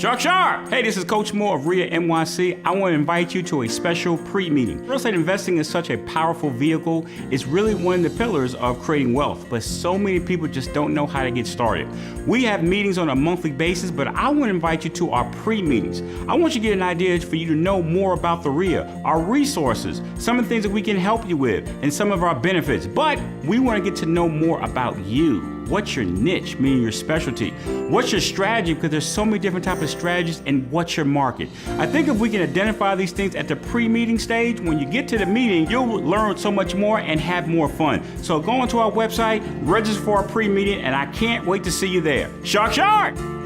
Shark! Hey, this is Coach Moore of REIA NYC. I want to invite you to a special pre-meeting. Real estate investing is such a powerful vehicle. It's really one of the pillars of creating wealth, but so many people just don't know how to get started. We have meetings on a monthly basis, but I want to invite you to our pre-meetings. I want you to get an idea for you to know more about the REIA, our resources, some of the things that we can help you with, and some of our benefits. But we want to get to know more about you. What's your niche, meaning your specialty? What's your strategy? Because there's so many different types of strategies, and what's your market? I think if we can identify these things at the pre-meeting stage, when you get to the meeting, you'll learn so much more and have more fun. So go onto our website, register for our pre-meeting, and I can't wait to see you there. Shark!